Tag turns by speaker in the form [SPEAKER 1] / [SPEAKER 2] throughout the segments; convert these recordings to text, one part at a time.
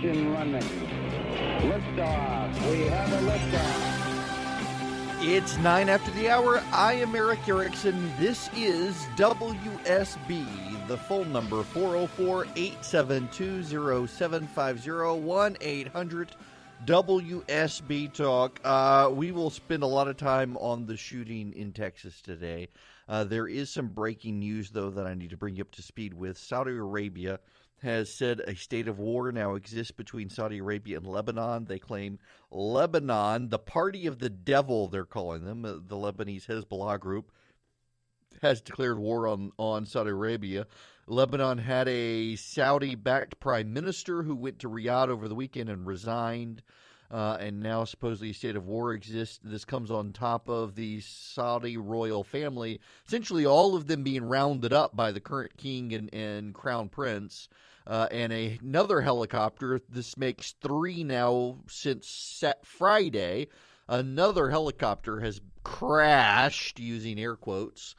[SPEAKER 1] Ignition running. Liftoff. We have a liftoff.
[SPEAKER 2] It's 9 after the hour. I am Erick Erickson. This is WSB. The phone number, 404-872-0750, 1-800-WSB Talk. We will spend a lot of time on the shooting in Texas today. There is some breaking news, though, that I need to bring you up to speed with. Saudi Arabia has said a state of war now exists between Saudi Arabia and Lebanon. They claim Lebanon, the party of the devil, they're calling them, the Lebanese Hezbollah group, has declared war on Saudi Arabia. Lebanon had a Saudi-backed prime minister who went to Riyadh over the weekend and resigned, and now supposedly a state of war exists. This comes on top of the Saudi royal family, essentially all of them being rounded up by the current king and crown prince, and another helicopter. This makes 3 now since Friday. Another helicopter has crashed, using air quotes,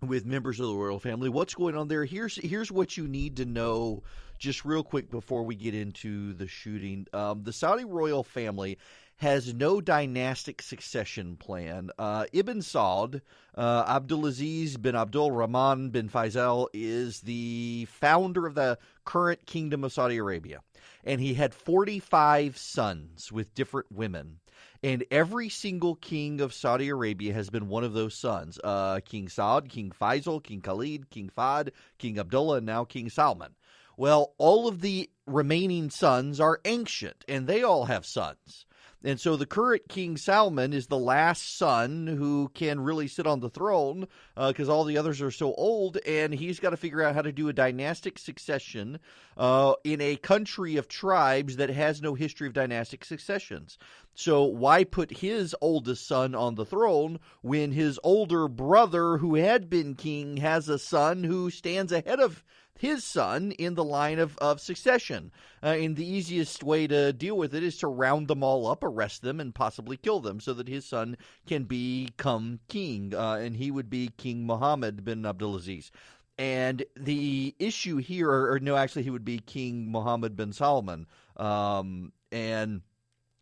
[SPEAKER 2] with members of the royal family. What's going on there? Here's what you need to know just real quick before we get into the shooting. The Saudi royal family has no dynastic succession plan. Ibn Saud, Abdulaziz bin Abdul Rahman bin Faisal, is the founder of the current Kingdom of Saudi Arabia. And he had 45 sons with different women. And every single king of Saudi Arabia has been one of those sons. King Saud, King Faisal, King Khalid, King Fahd, King Abdullah, and now King Salman. Well, all of the remaining sons are ancient, and they all have sons. And so the current King Salman is the last son who can really sit on the throne because all the others are so old, and he's got to figure out how to do a dynastic succession in a country of tribes that has no history of dynastic successions. So why put his oldest son on the throne when his older brother, who had been king, has a son who stands ahead of his son in the line of succession? And the easiest way to deal with it is to round them all up, arrest them, and possibly kill them so that his son can become king. And he would be King Mohammed bin Abdulaziz. And the issue here, or no, actually he would be King Mohammed bin Salman. And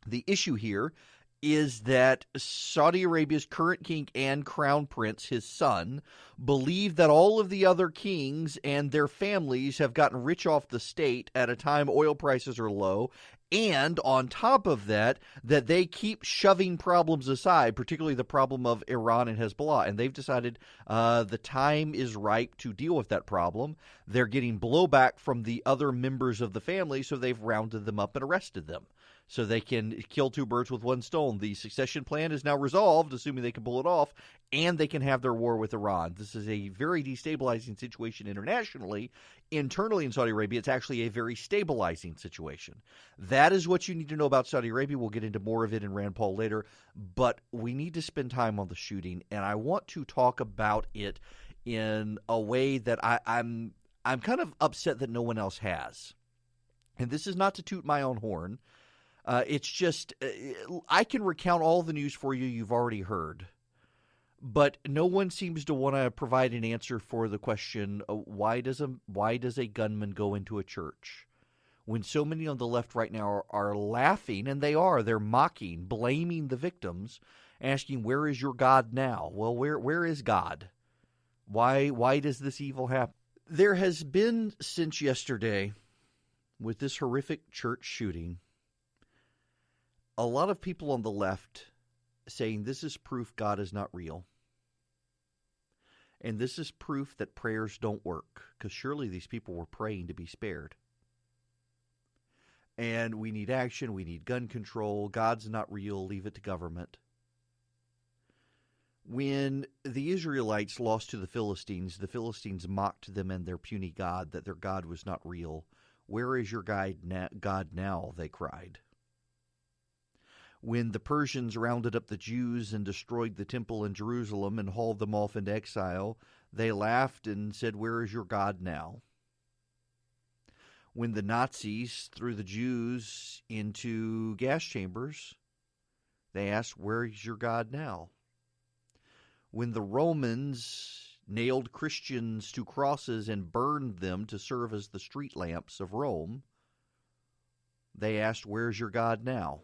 [SPEAKER 2] the issue here is that Saudi Arabia's current king and crown prince, his son, believe that all of the other kings and their families have gotten rich off the state at a time oil prices are low, and on top of that, that they keep shoving problems aside, particularly the problem of Iran and Hezbollah, and they've decided the time is ripe to deal with that problem. They're getting blowback from the other members of the family, so they've rounded them up and arrested them, so they can kill 2 birds with 1 stone. The succession plan is now resolved, assuming they can pull it off, and they can have their war with Iran. This is a very destabilizing situation internationally. Internally in Saudi Arabia, it's actually a very stabilizing situation. That is what you need to know about Saudi Arabia. We'll get into more of it in Rand Paul later, but we need to spend time on the shooting, and I want to talk about it in a way that I'm kind of upset that no one else has. And this is not to toot my own horn. It's just I can recount all the news for you you've already heard, but no one seems to want to provide an answer for the question, why does a gunman go into a church? When so many on the left right now are laughing, and they're mocking, blaming the victims, asking, where is your God now? Well, where is God? Why does this evil happen? There has been since yesterday, with this horrific church shooting, a lot of people on the left saying this is proof God is not real. And this is proof that prayers don't work, because surely these people were praying to be spared. And we need action, we need gun control, God's not real, leave it to government. When the Israelites lost to the Philistines mocked them and their puny God, that their God was not real. Where is your God now, they cried. When the Persians rounded up the Jews and destroyed the temple in Jerusalem and hauled them off into exile, they laughed and said, where is your God now? When the Nazis threw the Jews into gas chambers, they asked, where is your God now? When the Romans nailed Christians to crosses and burned them to serve as the street lamps of Rome, they asked, "Where's your God now?"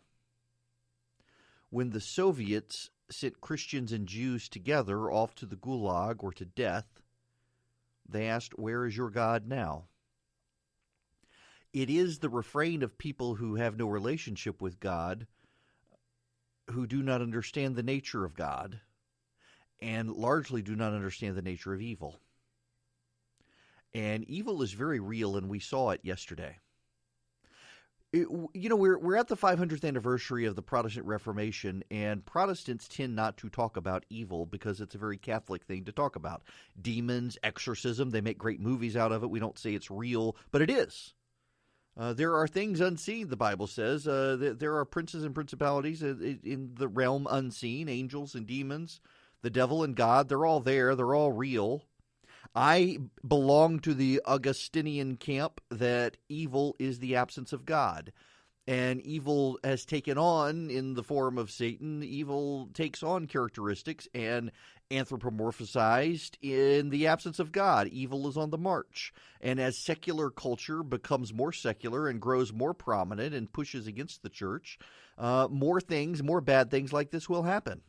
[SPEAKER 2] When the Soviets sent Christians and Jews together off to the Gulag or to death, they asked, "Where is your God now?" It is the refrain of people who have no relationship with God, who do not understand the nature of God, and largely do not understand the nature of evil. And evil is very real, and we saw it yesterday. We're at the 500th anniversary of the Protestant Reformation, and Protestants tend not to talk about evil because it's a very Catholic thing to talk about. Demons, exorcism, they make great movies out of it. We don't say it's real, but it is. There are things unseen, the Bible says. There are princes and principalities in the realm unseen, angels and demons, the devil and God. They're all there. They're all real. I belong to the Augustinian camp that evil is the absence of God. And evil has taken on, in the form of Satan, evil takes on characteristics and anthropomorphized in the absence of God. Evil is on the march. And as secular culture becomes more secular and grows more prominent and pushes against the church, more bad things like this will happen.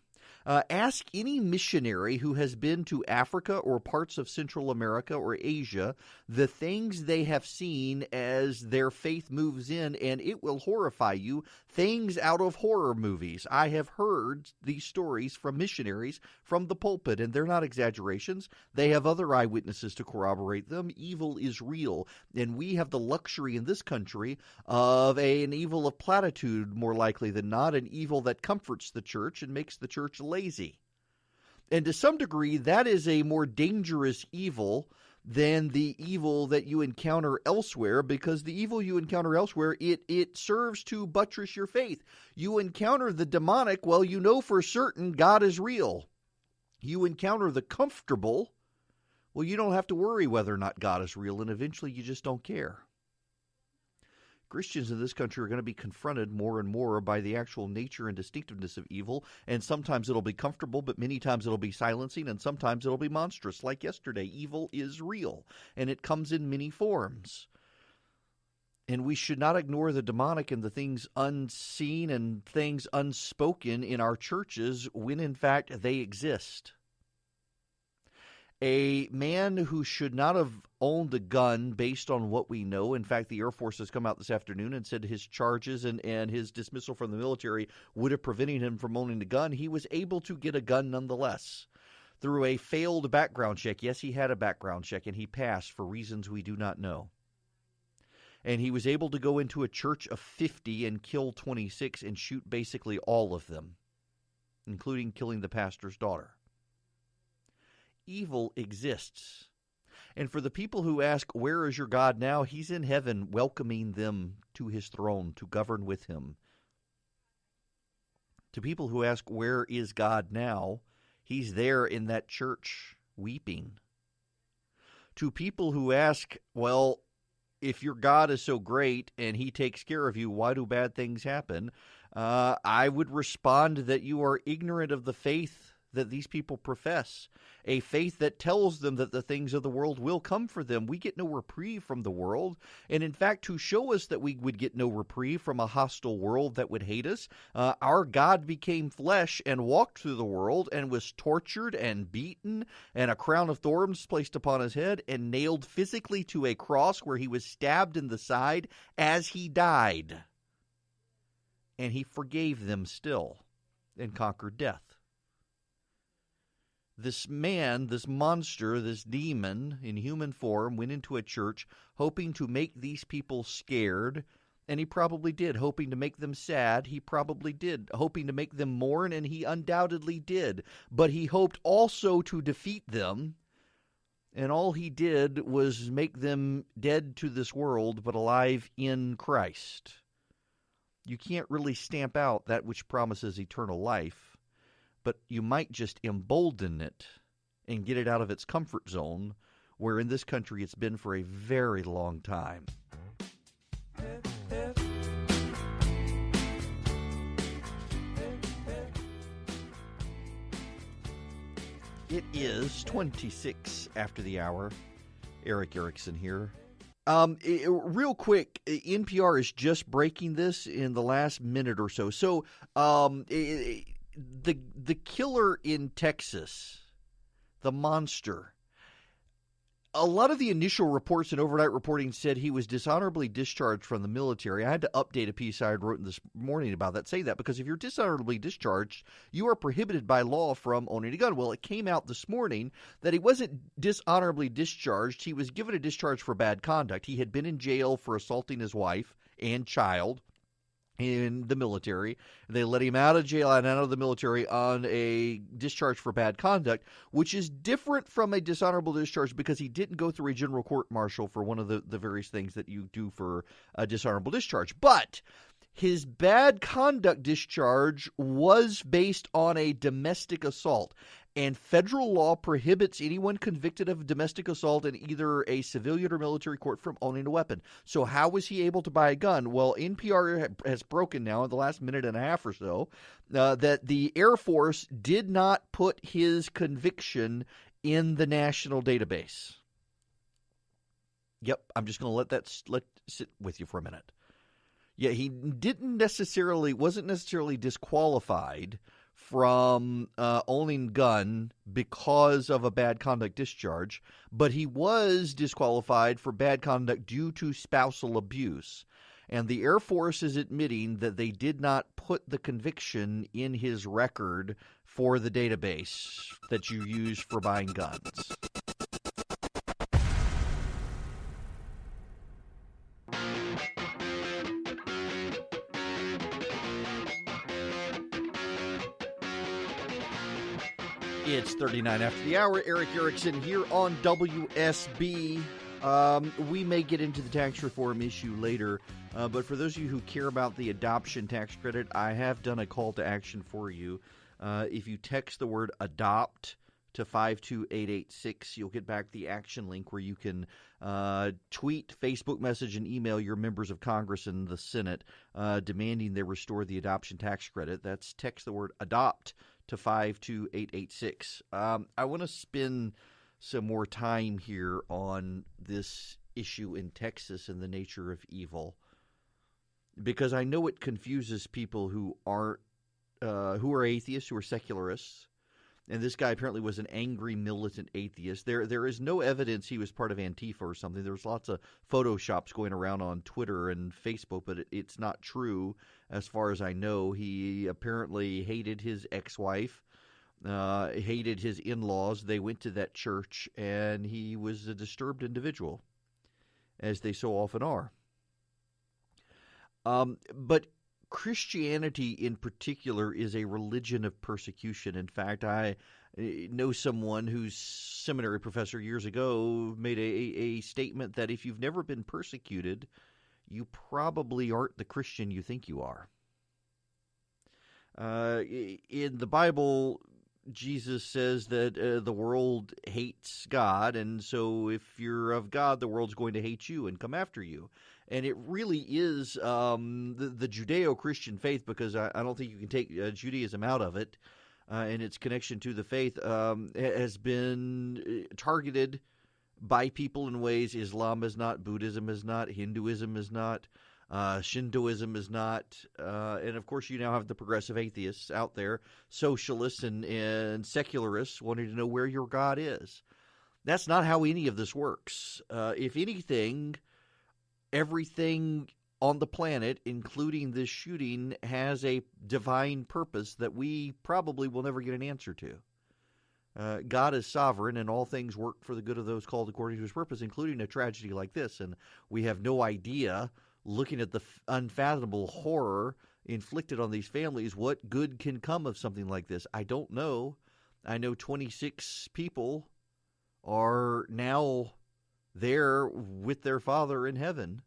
[SPEAKER 2] Ask any missionary who has been to Africa or parts of Central America or Asia the things they have seen as their faith moves in, and it will horrify you. Things out of horror movies. I have heard these stories from missionaries from the pulpit, and they're not exaggerations. They have other eyewitnesses to corroborate them. Evil is real, and we have the luxury in this country of an evil of platitude, more likely than not, an evil that comforts the church and makes the church lazy. And to some degree, that is a more dangerous evil than the evil that you encounter elsewhere, because the evil you encounter elsewhere, it serves to buttress your faith. You encounter the demonic, well, you know for certain God is real. You encounter the comfortable, well, you don't have to worry whether or not God is real, and eventually you just don't care. Christians in this country are going to be confronted more and more by the actual nature and distinctiveness of evil, and sometimes it'll be comfortable, but many times it'll be silencing, and sometimes it'll be monstrous. Like yesterday, evil is real, and it comes in many forms. And we should not ignore the demonic and the things unseen and things unspoken in our churches when, in fact, they exist. A man who should not have owned a gun based on what we know. In fact, the Air Force has come out this afternoon and said his charges and his dismissal from the military would have prevented him from owning a gun. He was able to get a gun nonetheless through a failed background check. Yes, he had a background check, and he passed for reasons we do not know. And he was able to go into a church of 50 and kill 26 and shoot basically all of them, including killing the pastor's daughter. Evil exists. And for the people who ask, "Where is your God now?" He's in heaven welcoming them to his throne to govern with him. To people who ask, "Where is God now?" He's there in that church weeping. To people who ask, "Well, if your God is so great and he takes care of you, why do bad things happen?" I would respond that you are ignorant of the faith that these people profess, a faith that tells them that the things of the world will come for them. We get no reprieve from the world, and in fact, to show us that we would get no reprieve from a hostile world that would hate us, our God became flesh and walked through the world and was tortured and beaten, and a crown of thorns placed upon his head, and nailed physically to a cross where he was stabbed in the side as he died. And he forgave them still and conquered death. This man, this monster, this demon in human form went into a church hoping to make these people scared, and he probably did. Hoping to make them sad, he probably did. Hoping to make them mourn, and he undoubtedly did. But he hoped also to defeat them, and all he did was make them dead to this world, but alive in Christ. You can't really stamp out that which promises eternal life, but you might just embolden it and get it out of its comfort zone, where in this country it's been for a very long time. It is 26 after the hour. Erick Erickson here. Real quick, NPR is just breaking this in the last minute or so. So, the killer in Texas, the monster. A lot of the initial reports and overnight reporting said he was dishonorably discharged from the military. I had to update a piece I had written this morning about that, say that, because if you're dishonorably discharged, you are prohibited by law from owning a gun. Well, it came out this morning that he wasn't dishonorably discharged. He was given a discharge for bad conduct. He had been in jail for assaulting his wife and child in the military. They let him out of jail and out of the military on a discharge for bad conduct, which is different from a dishonorable discharge because he didn't go through a general court-martial for one of the various things that you do for a dishonorable discharge. But his bad conduct discharge was based on a domestic assault, and federal law prohibits anyone convicted of domestic assault in either a civilian or military court from owning a weapon. So how was he able to buy a gun? Well, NPR has broken now in the last minute and a half or so that the Air Force did not put his conviction in the national database. Yep, I'm just going to let that sit with you for a minute. Yeah, he wasn't necessarily disqualified from owning gun because of a bad conduct discharge, but he was disqualified for bad conduct due to spousal abuse. And the Air Force is admitting that they did not put the conviction in his record for the database that you use for buying guns. It's 39 after the hour. Erick Erickson here on WSB. We may get into the tax reform issue later, but for those of you who care about the adoption tax credit, I have done a call to action for you. If you text the word adopt to 52886, you'll get back the action link where you can tweet, Facebook message, and email your members of Congress and the Senate demanding they restore the adoption tax credit. That's text the word adopt to 52886. I want to spend some more time here on this issue in Texas and the nature of evil, because I know it confuses people who are atheists, who are secularists. And this guy apparently was an angry militant atheist. There is no evidence he was part of Antifa or something. There's lots of photoshops going around on Twitter and Facebook, but it's not true as far as I know. He apparently hated his ex-wife, hated his in-laws. They went to that church, and he was a disturbed individual, as they so often are. But Christianity in particular is a religion of persecution. In fact, I know someone whose seminary professor years ago made a statement that if you've never been persecuted, you probably aren't the Christian you think you are. In the Bible, Jesus says that the world hates God, and so if you're of God, the world's going to hate you and come after you. And it really is the Judeo-Christian faith, because I don't think you can take Judaism out of it, and its connection to the faith has been targeted by people in ways Islam is not, Buddhism is not, Hinduism is not, Shintoism is not, and of course you now have the progressive atheists out there, socialists and secularists wanting to know where your God is. That's not how any of this works. If anything, everything on the planet, including this shooting, has a divine purpose that we probably will never get an answer to. God is sovereign, and all things work for the good of those called according to his purpose, including a tragedy like this. And we have no idea, looking at the unfathomable horror inflicted on these families, what good can come of something like this. I don't know. I know 26 people are now there with their Father in heaven.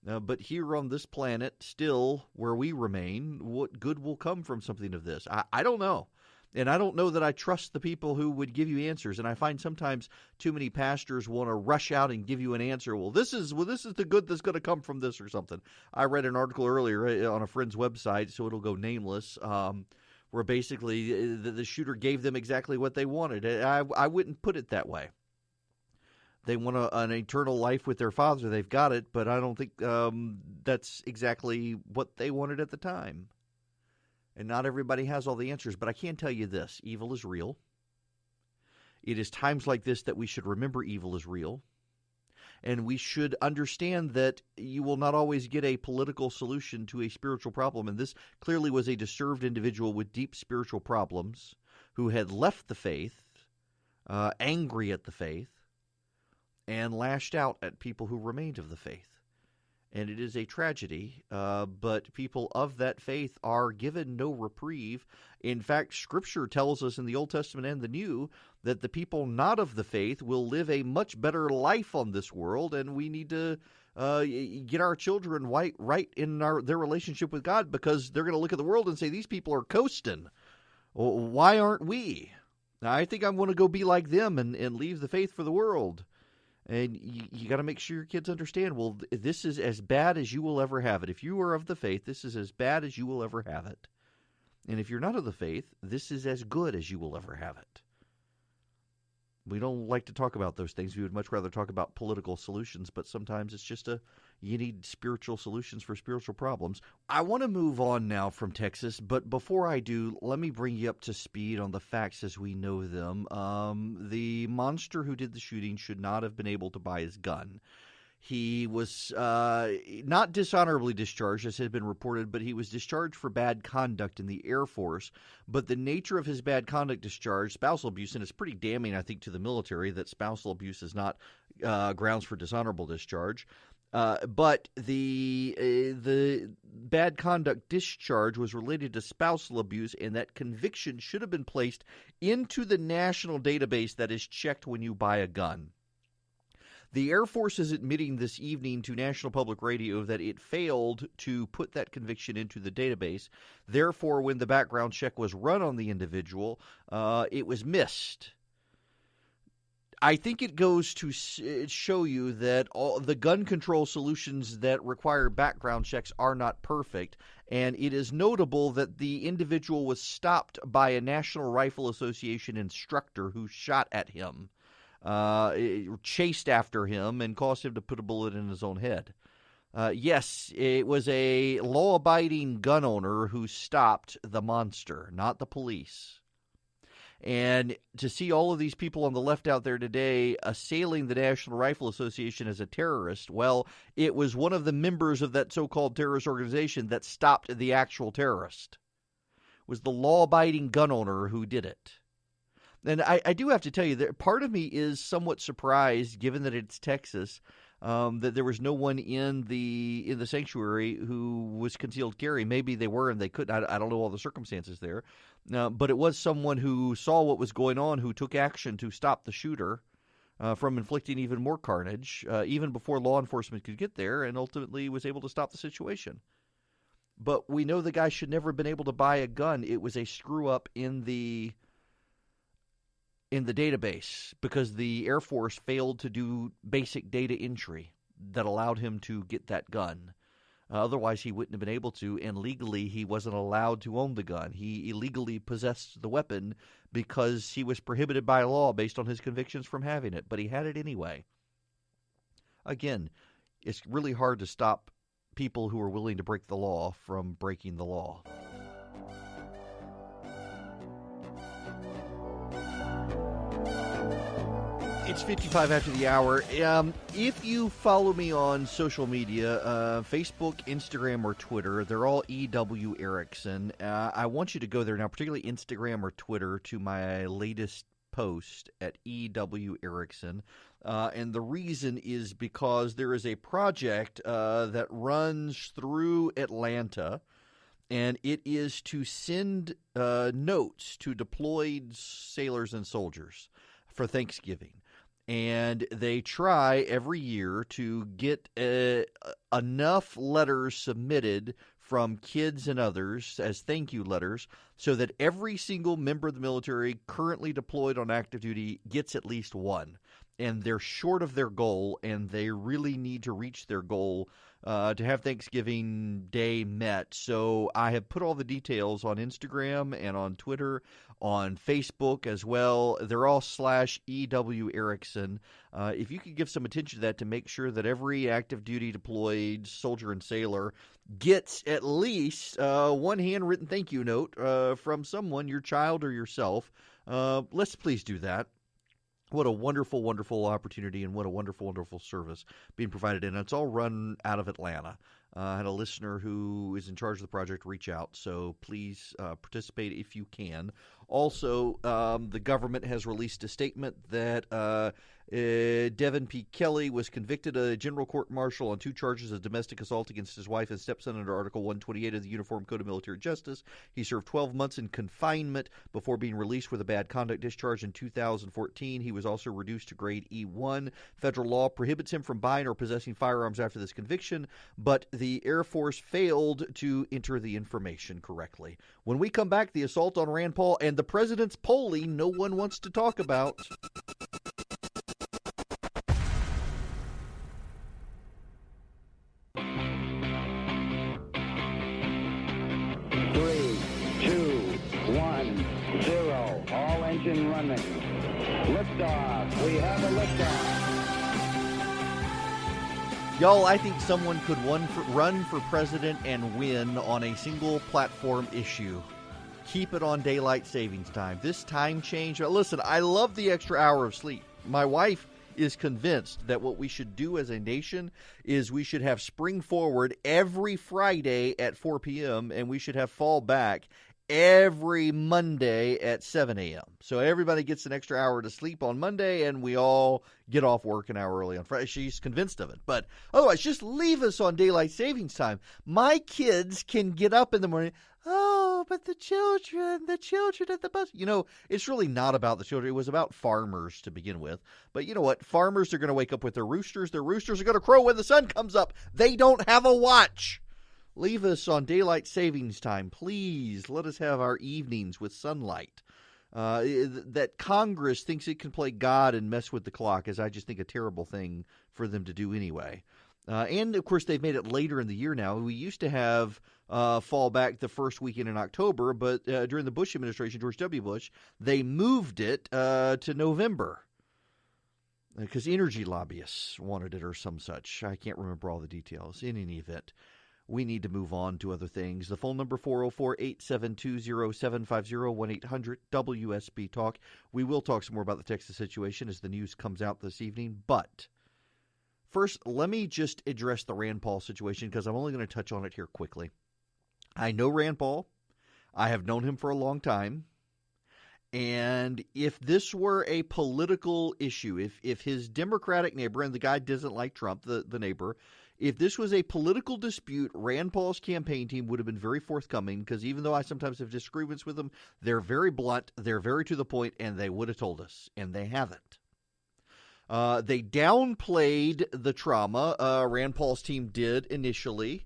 [SPEAKER 2] But here on this planet, still where we remain, what good will come from something of this? I don't know. And I don't know that I trust the people who would give you answers. And I find sometimes too many pastors want to rush out and give you an answer. Well, this is the good that's going to come from this or something. I read an article earlier on a friend's website, so it'll go nameless, where basically the shooter gave them exactly what they wanted. I wouldn't put it that way. They want an eternal life with their Father. They've got it, but I don't think that's exactly what they wanted at the time. And not everybody has all the answers, but I can tell you this. Evil is real. It is times like this that we should remember evil is real. And we should understand that you will not always get a political solution to a spiritual problem. And this clearly was a disturbed individual with deep spiritual problems who had left the faith, angry at the faith, and lashed out at people who remained of the faith. And it is a tragedy, but people of that faith are given no reprieve. In fact, Scripture tells us in the Old Testament and the New that the people not of the faith will live a much better life on this world, and we need to get our children right in their relationship with God, because they're going to look at the world and say, these people are coasting. Why aren't we? Now, I think I'm going to go be like them and leave the faith for the world. And you got to make sure your kids understand, well, this is as bad as you will ever have it. If you are of the faith, this is as bad as you will ever have it. And if you're not of the faith, this is as good as you will ever have it. We don't like to talk about those things. We would much rather talk about political solutions, but sometimes it's just you need spiritual solutions for spiritual problems. I want to move on now from Texas, but before I do, let me bring you up to speed on the facts as we know them. The monster who did the shooting should not have been able to buy his gun. He was not dishonorably discharged, as had been reported, but he was discharged for bad conduct in the Air Force. But the nature of his bad conduct discharge, spousal abuse, and it's pretty damning, I think, to the military that spousal abuse is not grounds for dishonorable discharge. But the bad conduct discharge was related to spousal abuse, and that conviction should have been placed into the national database that is checked when you buy a gun. The Air Force is admitting this evening to National Public Radio that it failed to put that conviction into the database. Therefore, when the background check was run on the individual, it was missed. I think it goes to show you that all the gun control solutions that require background checks are not perfect, and it is notable that the individual was stopped by a National Rifle Association instructor who shot at him. Chased after him and caused him to put a bullet in his own head. Yes, it was a law-abiding gun owner who stopped the monster, not the police. And to see all of these people on the left out there today assailing the National Rifle Association as a terrorist, well, it was one of the members of that so-called terrorist organization that stopped the actual terrorist. It was the law-abiding gun owner who did it. And I do have to tell you that part of me is somewhat surprised, given that it's Texas, that there was no one in the sanctuary who was concealed carry. Maybe they were and they couldn't. I don't know all the circumstances there. But it was someone who saw what was going on, who took action to stop the shooter from inflicting even more carnage, even before law enforcement could get there, and ultimately was able to stop the situation. But we know the guy should never have been able to buy a gun. It was a screw-up in the database because the Air Force failed to do basic data entry that allowed him to get that gun. Otherwise, he wouldn't have been able to, and legally, he wasn't allowed to own the gun. He illegally possessed the weapon because he was prohibited by law based on his convictions from having it, but he had it anyway. Again, it's really hard to stop people who are willing to break the law from breaking the law. It's 55 after the hour. If you follow me on social media, Facebook, Instagram, or Twitter, they're all E.W. Erickson. I want you to go there now, particularly Instagram or Twitter, to my latest post at E.W. Erickson. And the reason is because there is a project that runs through Atlanta, and it is to send notes to deployed sailors and soldiers for Thanksgiving. And they try every year to get enough letters submitted from kids and others as thank you letters so that every single member of the military currently deployed on active duty gets at least one. and they're short of their goal, and they really need to reach their goal to have Thanksgiving Day met. So I have put all the details on Instagram and on Twitter, on Facebook as well. They're all /EW Erickson. If you could give some attention to that to make sure that every active duty deployed soldier and sailor gets at least one handwritten thank you note from someone, your child or yourself, let's please do that. What a wonderful, wonderful opportunity, and what a wonderful, wonderful service being provided. And it's all run out of Atlanta. I had a listener who is in charge of the project reach out, so please participate if you can. Also, the government has released a statement that Devin P. Kelly was convicted of a general court-martial on 2 charges of domestic assault against his wife and stepson under Article 128 of the Uniform Code of Military Justice. He served 12 months in confinement before being released with a bad conduct discharge in 2014. He was also reduced to grade E1. Federal law prohibits him from buying or possessing firearms after this conviction, but the Air Force failed to enter the information correctly. When we come back, the assault on Rand Paul and the president's polling no one wants to talk about.
[SPEAKER 1] Engine running. Liftoff. We have a liftoff.
[SPEAKER 2] Y'all, I think someone could run for president and win on a single platform issue. Keep it on daylight savings time. This time change. Listen, I love the extra hour of sleep. My wife is convinced that what we should do as a nation is we should have spring forward every Friday at 4 p.m. and we should have fall back every Monday at 7 a.m. So everybody gets an extra hour to sleep on Monday, and we all get off work an hour early on Friday. She's convinced of it. But otherwise, just leave us on daylight savings time. My kids can get up in the morning. Oh, but the children at the bus. You know, it's really not about the children. It was about farmers to begin with. But you know what? Farmers are going to wake up with their roosters. Their roosters are going to crow when the sun comes up. They don't have a watch. Leave us on daylight savings time. Please let us have our evenings with sunlight. That Congress thinks it can play God and mess with the clock is, I just think, a terrible thing for them to do anyway. And, of course, they've made it later in the year now. We used to have fall back the first weekend in October, but during the Bush administration, George W. Bush, they moved it to November because energy lobbyists wanted it or some such. I can't remember all the details. In any event, we need to move on to other things. The phone number, 404-872-0750, 1-800-WSB Talk. We will talk some more about the Texas situation as the news comes out this evening. But first, let me just address the Rand Paul situation because I'm only going to touch on it here quickly. I know Rand Paul. I have known him for a long time. And if this were a political issue, if his Democratic neighbor, and the guy doesn't like Trump, the neighbor, if this was a political dispute, Rand Paul's campaign team would have been very forthcoming because even though I sometimes have disagreements with them, they're very blunt, they're very to the point, and they would have told us, and they haven't. They downplayed the trauma. Rand Paul's team did initially.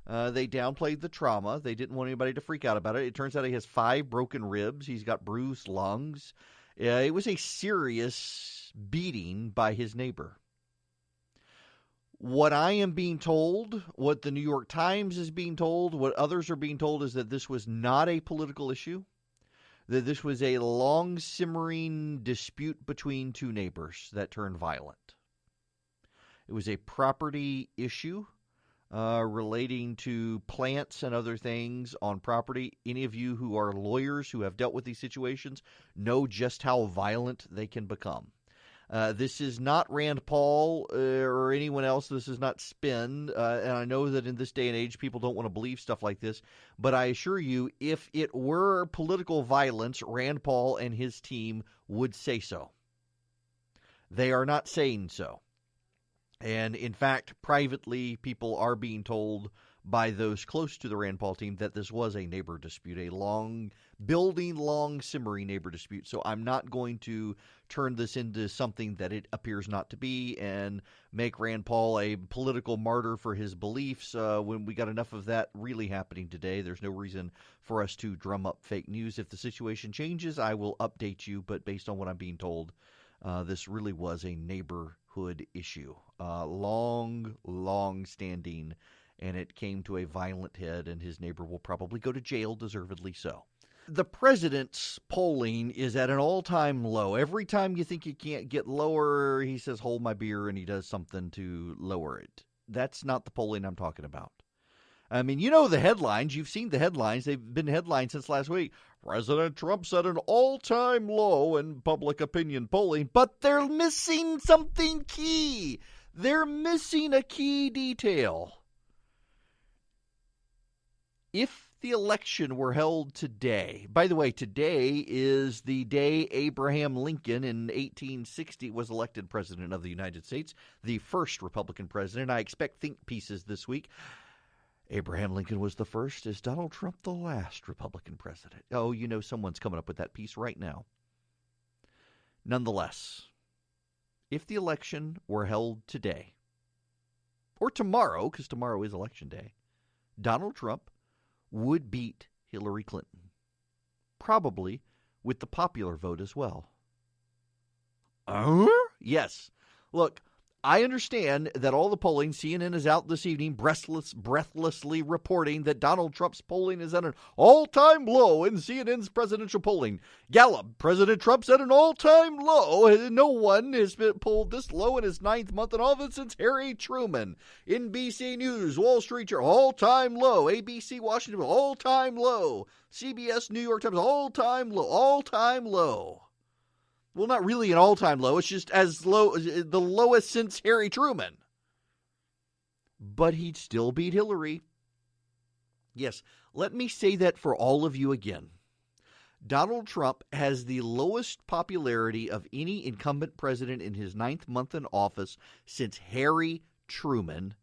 [SPEAKER 2] They downplayed the trauma. They didn't want anybody to freak out about it. It turns out he has 5 broken ribs. He's got bruised lungs. It was a serious beating by his neighbor. What I am being told, what the New York Times is being told, what others are being told is that this was not a political issue, that this was a long simmering dispute between 2 neighbors that turned violent. It was a property issue relating to plants and other things on property. Any of you who are lawyers who have dealt with these situations know just how violent they can become. This is not Rand Paul or anyone else. This is not spin. And I know that in this day and age, people don't want to believe stuff like this. But I assure you, if it were political violence, Rand Paul and his team would say so. They are not saying so. And in fact, privately, people are being told by those close to the Rand Paul team that this was a neighbor dispute, a long simmering neighbor dispute. So I'm not going to turn this into something that it appears not to be and make Rand Paul a political martyr for his beliefs when we got enough of that really happening today. There's no reason for us to drum up fake news. If the situation changes, I will update you. But based on what I'm being told, This really was a neighborhood issue, long standing, and it came to a violent head, and his neighbor will probably go to jail, deservedly so. The president's polling is at an all-time low. Every time you think you can't get lower, he says, hold my beer, and he does something to lower it. That's not the polling I'm talking about. I mean, you know the headlines. You've seen the headlines. They've been headlines since last week. President Trump set an all-time low in public opinion polling, but they're missing something key. They're missing a key detail. If the election were held today, by the way, today is the day Abraham Lincoln in 1860 was elected president of the United States, the first Republican president. I expect think pieces this week. Abraham Lincoln was the first. Is Donald Trump the last Republican president? Oh, you know someone's coming up with that piece right now. Nonetheless, if the election were held today, or tomorrow, because tomorrow is election day, Donald Trump would beat Hillary Clinton, probably with the popular vote as well. Yes. Look, I understand that all the polling, CNN is out this evening breathlessly reporting that Donald Trump's polling is at an all-time low in CNN's presidential polling. Gallup, President Trump's at an all-time low. No one has been polled this low in his 9th month in office since Harry Truman. NBC News, Wall Street Journal, all-time low. ABC, Washington, all-time low. CBS, New York Times, all-time low. All-time low. Well, not really an all-time low. It's just as low, the lowest since Harry Truman. But he'd still beat Hillary. Yes, let me say that for all of you again. Donald Trump has the lowest popularity of any incumbent president in his 9th month in office since Harry Truman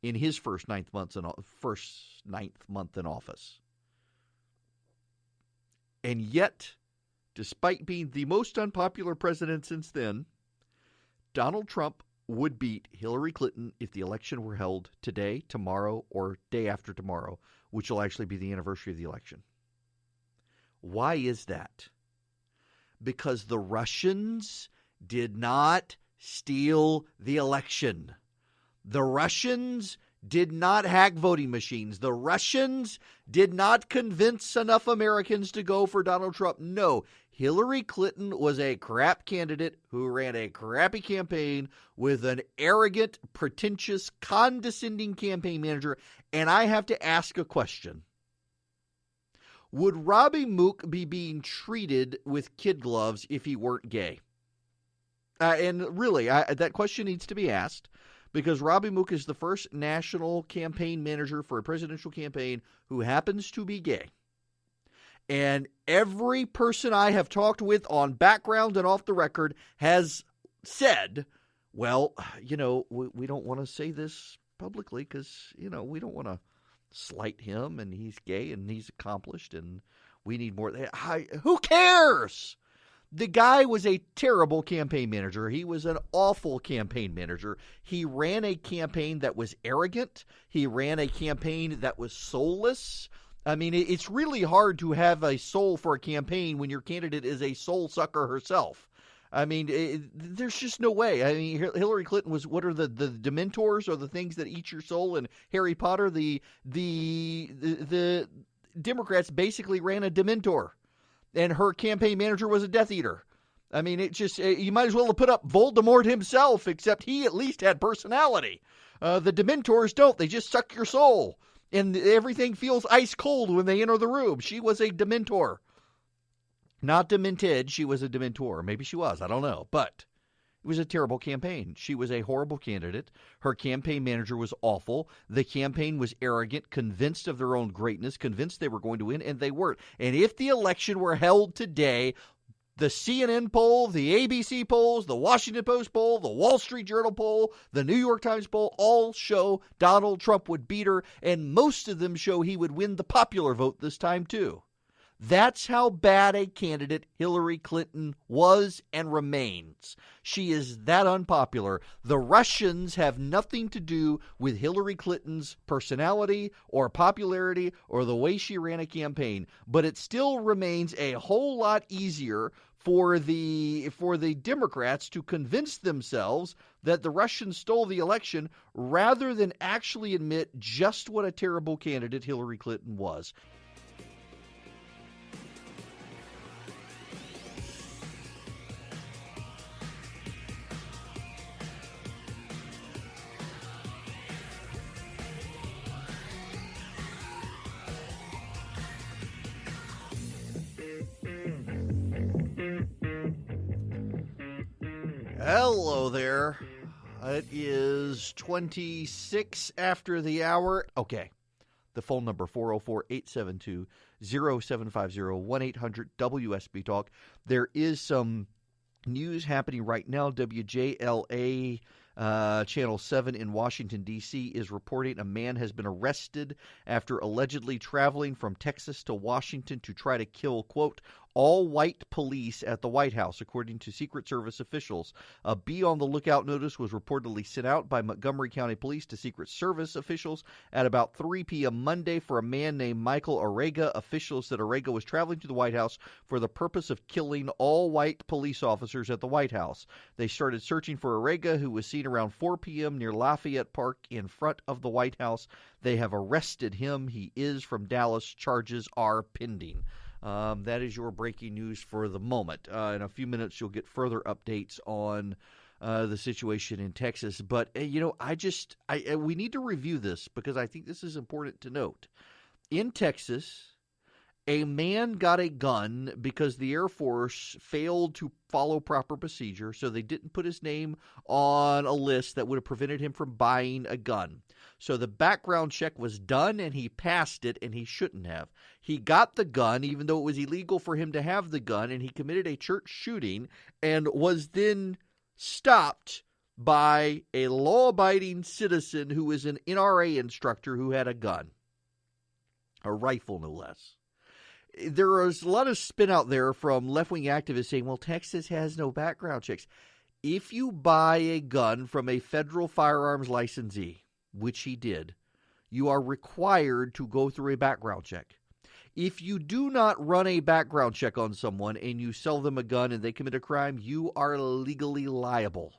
[SPEAKER 2] in his first 9th month in office. And yet, despite being the most unpopular president since then, Donald Trump would beat Hillary Clinton if the election were held today, tomorrow, or day after tomorrow, which will actually be the anniversary of the election. Why is that? Because the Russians did not steal the election. The Russians did not hack voting machines. The Russians did not convince enough Americans to go for Donald Trump. No, Hillary Clinton was a crap candidate who ran a crappy campaign with an arrogant, pretentious, condescending campaign manager. And I have to ask a question. Would Robbie Mook be being treated with kid gloves if he weren't gay? And really, that question needs to be asked. Because Robbie Mook is the first national campaign manager for a presidential campaign who happens to be gay. And every person I have talked with on background and off the record has said, well, you know, we don't want to say this publicly because, you know, we don't want to slight him and he's gay and he's accomplished and we need more. Who cares? The guy was a terrible campaign manager. He was an awful campaign manager. He ran a campaign that was arrogant. He ran a campaign that was soulless. I mean, it's really hard to have a soul for a campaign when your candidate is a soul sucker herself. I mean, there's just no way. I mean, Hillary Clinton was, what are the Dementors or the things that eat your soul in Harry Potter? The Democrats basically ran a Dementor. And her campaign manager was a Death Eater. I mean, it just, you might as well have put up Voldemort himself, except he at least had personality. The Dementors don't. They just suck your soul. And everything feels ice cold when they enter the room. She was a Dementor. Not demented, she was a Dementor. Maybe she was, I don't know. But it was a terrible campaign. She was a horrible candidate. Her campaign manager was awful. The campaign was arrogant, convinced of their own greatness, convinced they were going to win, and they weren't. And if the election were held today, the CNN poll, the ABC polls, the Washington Post poll, the Wall Street Journal poll, the New York Times poll all show Donald Trump would beat her, and most of them show he would win the popular vote this time too. That's how bad a candidate Hillary Clinton was and remains. She is that unpopular. The Russians have nothing to do with Hillary Clinton's personality or popularity or the way she ran a campaign, but it still remains a whole lot easier for the Democrats to convince themselves that the Russians stole the election rather than actually admit just what a terrible candidate Hillary Clinton was. Hello there. It is 26 after the hour. Okay. The phone number, 404-872-0750, 1-800-WSB-TALK. There is some news happening right now. WJLA Channel 7 in Washington, D.C. is reporting a man has been arrested after allegedly traveling from Texas to Washington to try to kill, quote, all white police at the White House, according to Secret Service officials. A be on the lookout notice was reportedly sent out by Montgomery County Police to Secret Service officials at about 3 p.m. Monday for a man named Michael Arreaga. Officials said Arreaga was traveling to the White House for the purpose of killing all white police officers at the White House. They started searching for Arreaga, who was seen around 4 p.m. near Lafayette Park in front of the White House. They have arrested him. He is from Dallas. Charges are pending. That is your breaking news for the moment. In a few minutes, you'll get further updates on the situation in Texas. But, we need to review this because I think this is important to note. In Texas, a man got a gun because the Air Force failed to follow proper procedure, so they didn't put his name on a list that would have prevented him from buying a gun. So the background check was done, and he passed it, and he shouldn't have. He got the gun, even though it was illegal for him to have the gun, and he committed a church shooting and was then stopped by a law-abiding citizen who was an NRA instructor who had a gun, a rifle no less. There is a lot of spin out there from left-wing activists saying, well, Texas has no background checks. If you buy a gun from a federal firearms licensee, which he did, you are required to go through a background check. If you do not run a background check on someone and you sell them a gun and they commit a crime, you are legally liable.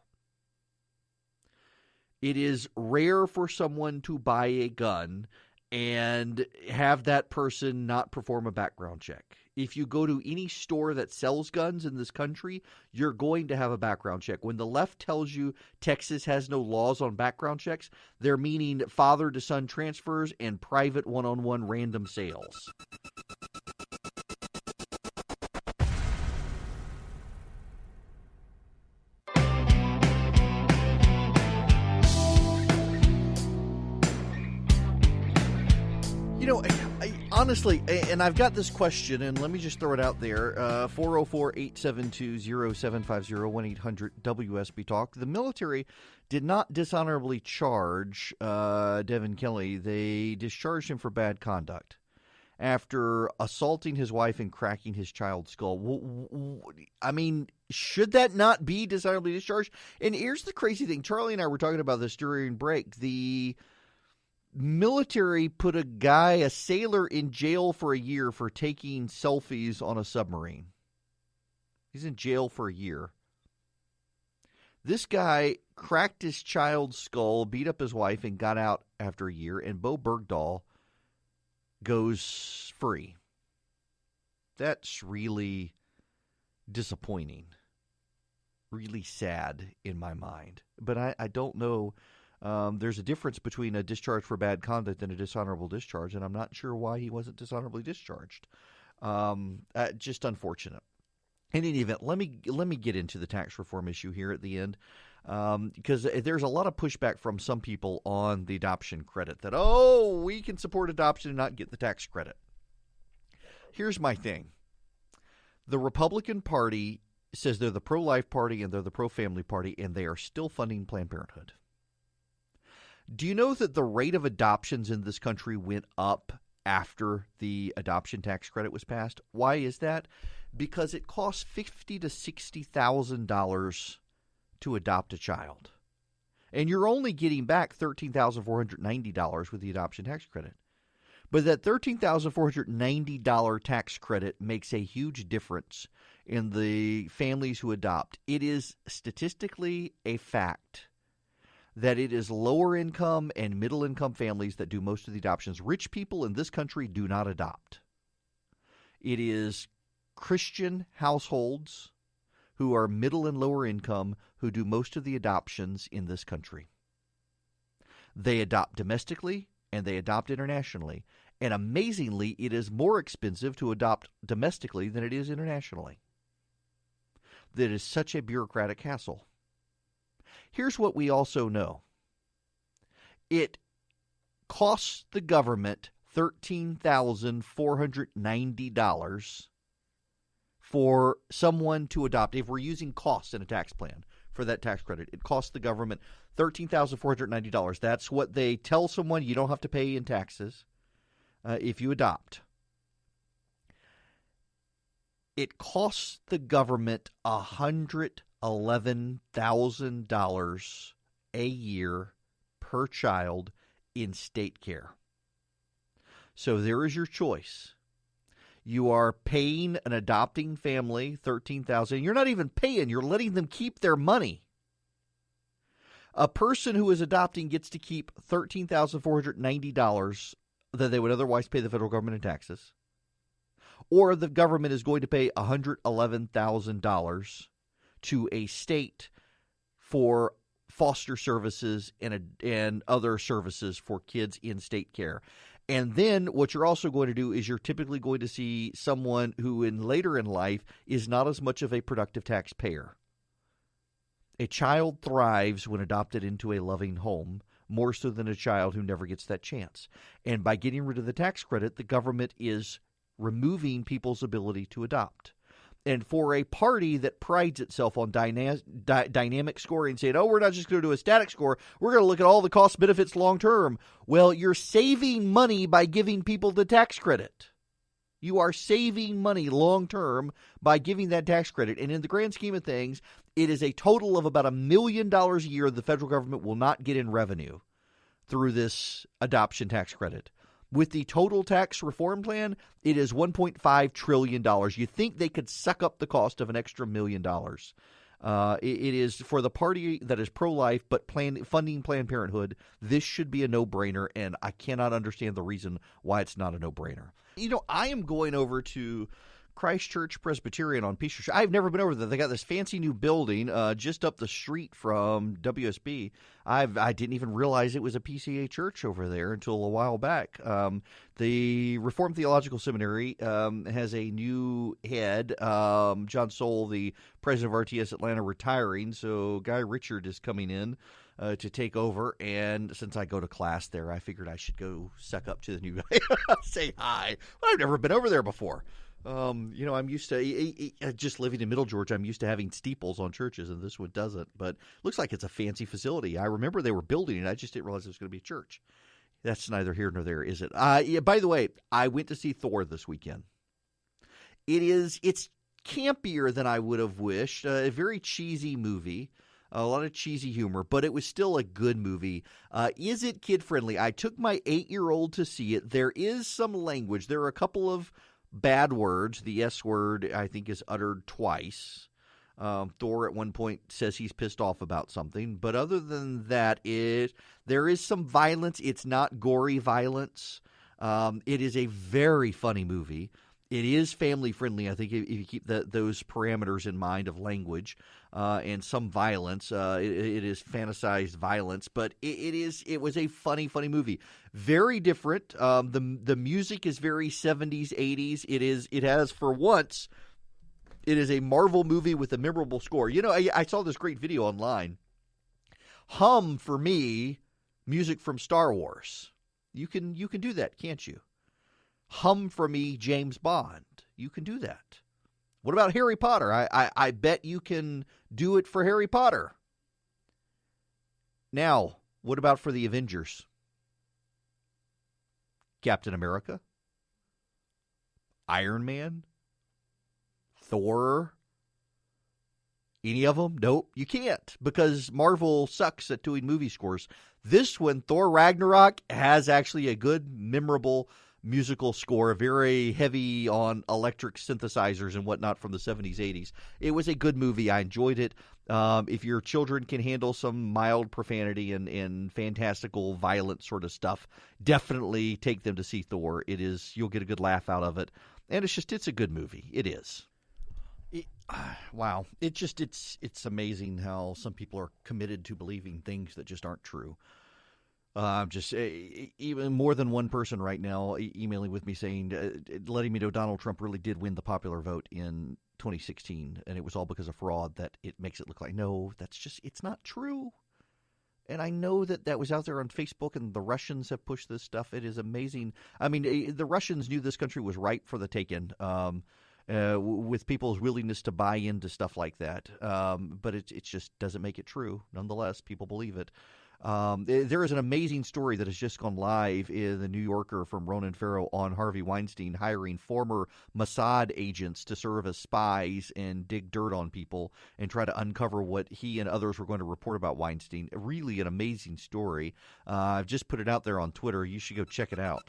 [SPEAKER 2] It is rare for someone to buy a gun and have that person not perform a background check. If you go to any store that sells guns in this country, you're going to have a background check. When the left tells you Texas has no laws on background checks, they're meaning father-to-son transfers and private one-on-one random sales. Honestly, and I've got this question, and let me just throw it out there, 404-872-0750, 1-800-WSB-TALK. The military did not dishonorably charge Devin Kelly. They discharged him for bad conduct after assaulting his wife and cracking his child's skull. I mean, should that not be dishonorably discharged? And here's the crazy thing. Charlie and I were talking about this during break. The military put a sailor in jail for a year for taking selfies on a submarine. He's in jail for a year. This guy cracked his child's skull, beat up his wife, and got out after a year, and Bo Bergdahl goes free. That's really disappointing. Really sad in my mind. But I don't know. There's a difference between a discharge for bad conduct and a dishonorable discharge, and I'm not sure why he wasn't dishonorably discharged. Just unfortunate. In any event, let me get into the tax reform issue here at the end, because there's a lot of pushback from some people on the adoption credit that, we can support adoption and not get the tax credit. Here's my thing. The Republican Party says they're the pro-life party and they're the pro-family party, and they are still funding Planned Parenthood. Do you know that the rate of adoptions in this country went up after the adoption tax credit was passed? Why is that? Because it costs $50,000 to $60,000 to adopt a child. And you're only getting back $13,490 with the adoption tax credit. But that $13,490 tax credit makes a huge difference in the families who adopt. It is statistically a fact that it is lower income and middle income families that do most of the adoptions. Rich people in this country do not adopt. It is Christian households who are middle and lower income who do most of the adoptions in this country. They adopt domestically and they adopt internationally. And amazingly, it is more expensive to adopt domestically than it is internationally. That is such a bureaucratic hassle. Here's what we also know. It costs the government $13,490 for someone to adopt. If we're using costs in a tax plan for that tax credit, it costs the government $13,490. That's what they tell someone you don't have to pay in taxes if you adopt. It costs the government $111,000 a year per child in state care. So there is your choice. You are paying an adopting family $13,000. You're not even paying. You're letting them keep their money. A person who is adopting gets to keep $13,490 that they would otherwise pay the federal government in taxes. Or the government is going to pay $111,000 to a state for foster services and other services for kids in state care. And then what you're also going to do is you're typically going to see someone who later in life is not as much of a productive taxpayer. A child thrives when adopted into a loving home, more so than a child who never gets that chance. And by getting rid of the tax credit, the government is removing people's ability to adopt. And for a party that prides itself on dynamic scoring, saying, oh, we're not just going to do a static score, we're going to look at all the cost benefits long term. Well, you're saving money by giving people the tax credit. You are saving money long term by giving that tax credit. And in the grand scheme of things, it is a total of about $1 million a year the federal government will not get in revenue through this adoption tax credit. With the total tax reform plan, it is $1.5 trillion. You think they could suck up the cost of an extra $1 million. It is for the party that is pro-life but funding Planned Parenthood. This should be a no-brainer, and I cannot understand the reason why it's not a no-brainer. You know, I am going over to Christchurch Presbyterian on Peachtree Street. I've never been over there. They got this fancy new building just up the street from WSB. I didn't even realize it was a PCA church over there until a while back. The Reformed Theological Seminary has a new head, John Soule, the president of RTS Atlanta, retiring. So Guy Richard is coming in to take over. And since I go to class there, I figured I should go suck up to the new guy, say hi. I've never been over there before. You know, I'm used to just living in Middle Georgia. I'm used to having steeples on churches, and this one doesn't. But looks like it's a fancy facility. I remember they were building it. I just didn't realize it was going to be a church. That's neither here nor there, is it? Yeah, by the way, I went to see Thor this weekend. It's campier than I would have wished. A very cheesy movie. A lot of cheesy humor, but it was still a good movie. Is it kid-friendly? I took my 8-year-old to see it. There is some language. There are a couple of bad words. The S word, I think, is uttered twice. Thor at one point says he's pissed off about something. But other than that, there is some violence. It's not gory violence. It is a very funny movie. It is family-friendly, I think, if you keep those parameters in mind of language and some violence. It is fantasized violence, but it was a funny movie. Very different. The music is very 70s, 80s. It has, for once, it is a Marvel movie with a memorable score. You know, I saw this great video online. Hum, for me, music from Star Wars. You can do that, can't you? Hum for me, James Bond. You can do that. What about Harry Potter? I bet you can do it for Harry Potter. Now, what about for the Avengers? Captain America? Iron Man? Thor? Any of them? Nope, you can't, because Marvel sucks at doing movie scores. This one, Thor Ragnarok, has actually a good, memorable musical score, very heavy on electric synthesizers and whatnot from the 70s, 80s. It was a good movie. I enjoyed it. If your children can handle some mild profanity and fantastical, violent sort of stuff, definitely take them to see Thor. You'll get a good laugh out of it. And it's a good movie. It is. Wow. It's amazing how some people are committed to believing things that just aren't true. Even more than one person right now emailing with me saying, letting me know Donald Trump really did win the popular vote in 2016, and it was all because of fraud, that it makes it look like, no, it's not true. And I know that was out there on Facebook, and the Russians have pushed this stuff. It is amazing. I mean, the Russians knew this country was ripe for the taking, with people's willingness to buy into stuff like that. But it just doesn't make it true. Nonetheless, people believe it. There is an amazing story that has just gone live in the New Yorker from Ronan Farrow on Harvey Weinstein hiring former Mossad agents to serve as spies and dig dirt on people and try to uncover what he and others were going to report about Weinstein. Really an amazing story. I've just put it out there on Twitter. You should go check it out.